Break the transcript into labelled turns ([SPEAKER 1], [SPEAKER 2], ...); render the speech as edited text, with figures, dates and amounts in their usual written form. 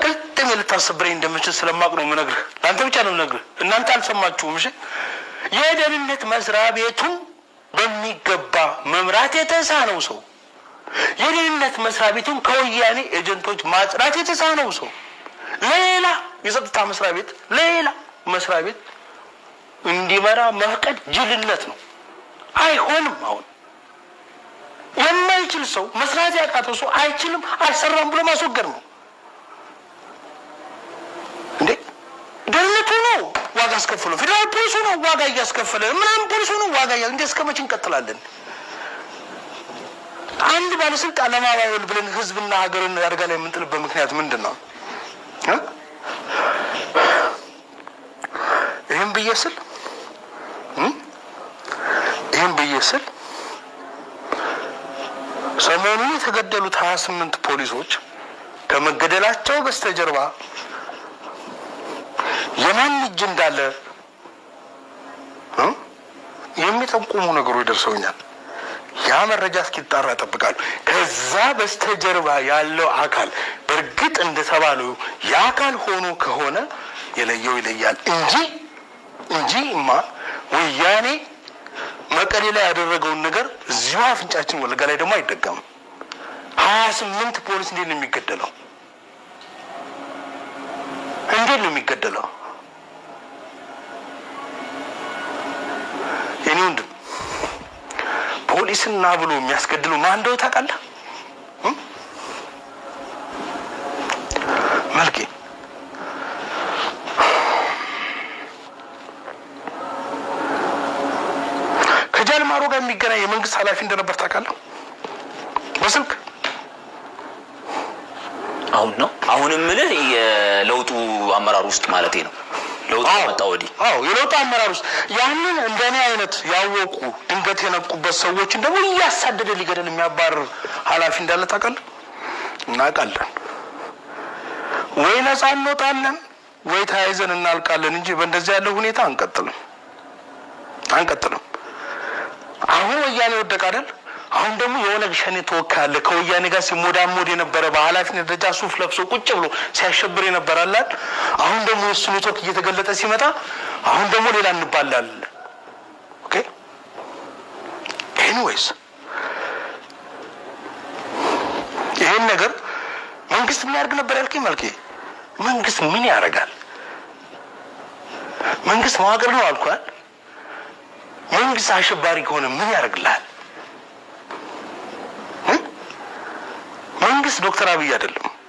[SPEAKER 1] ቀጥም ልታሰብረኝ እንደምችል ስለማቅ ነው የምነግርህ። ለአንተ ብቻ ነው የምነግርህ። እናንተ አልሰማችሁም። እሺ የደህንነት መስሪያ ቤቱን በሚገባ መምራት የተሳነው ሰው፣ የደህንነት መስሪያ ቤቱን ከወያኔ ኤጀንቶች ማጽዳት የተሳነው ሰው ሌላ የጸጥታ መስሪያ ቤት ሌላ መስሪያ ቤት እንዲመራ መፍቀድ ጅልነት ነው። አይሆንም። አሁን የማይችል ሰው መስራት ያቃተው ሰው አይችልም አልሰራም ብሎ ማስወገድ ነው እንዴ? ደህንነቱ ነው ዋጋ አስከፍሎ፣ ፌደራል ፖሊሱ ነው ዋጋ እያስከፈለ፣ ምናምን ፖሊሱ ነው ዋጋ እንዴ? እስከ መቼ እንቀጥላለን? አንድ ባለስልጣን ለማባበል ብለን ህዝብና ሀገርን አደጋ ላይ የምንጥልበት ምክንያት ምንድን ነው? ይህም ብዬ ስል ሰሞኑን የተገደሉት 28 ፖሊሶች ከመገደላቸው በስተጀርባ የማን እጅ እንዳለ የሚጠቁሙ ነገሮች ደርሰውኛል። ያ መረጃ እስኪጣራ እጠብቃለሁ። ከዛ በስተጀርባ ያለው አካል በእርግጥ እንደተባለው የአካል ሆኖ ከሆነ የለየው ይለያል እንጂማ ወያኔ መቀሌ ላይ ያደረገውን ነገር እዚሁ አፍንጫችን ወለጋ ላይ ደግሞ አይደገምም። 28 ፖሊስ እንዴት ነው የሚገደለው? የኔ ወንድም ፖሊስና ብሎ የሚያስገድለው ማን እንደው ታውቃለህ? መልኬ ከጃልማሮ ጋር የሚገናኝ የመንግስት ኃላፊ እንደነበር ታውቃለህ? በስልክ
[SPEAKER 2] አሁንም ምልህ የለውጡ አመራር ውስጥ ማለቴ ነው። ለውጡ መጣ ወዲህ
[SPEAKER 1] የለውጡ አመራር ውስጥ ያንን እንደኔ አይነት ያወቁ ድንገት የነቁበት ሰዎችን ደግሞ እያሳደደ ሊገደል የሚያባርር ኃላፊ እንዳለ ታውቃለህ? እናውቃለን። ወይ ነፃ እንወጣለን ወይ ተያይዘን እናልቃለን እንጂ በእንደዚህ ያለው ሁኔታ አንቀጥልም። አሁን ወያኔ ወደቀ አይደል? አሁን ደግሞ የኦነግ ሸኔ ተወካይ አለ ከወያኔ ጋር ሲሞዳሞድ የነበረ በኃላፊነት ደረጃ ሱፍ ለብሶ ቁጭ ብሎ ሲያሸብር የነበራል። አሁን ደግሞ እሱ ኔትወርክ እየተገለጠ ሲመጣ አሁን ደግሞ ሌላ እንባላለን። ኦኬ ኤኒዌይስ ይሄን ነገር መንግስት ምን ያደርግ ነበር ያልከኝ መልኬ? መንግስት ምን ያደርጋል? መንግስት መዋቅር ነው አልኳል። መንግስት አሸባሪ ከሆነ ምን ያደርግልሃል? መንግስት ዶክተር አብይ አይደለም።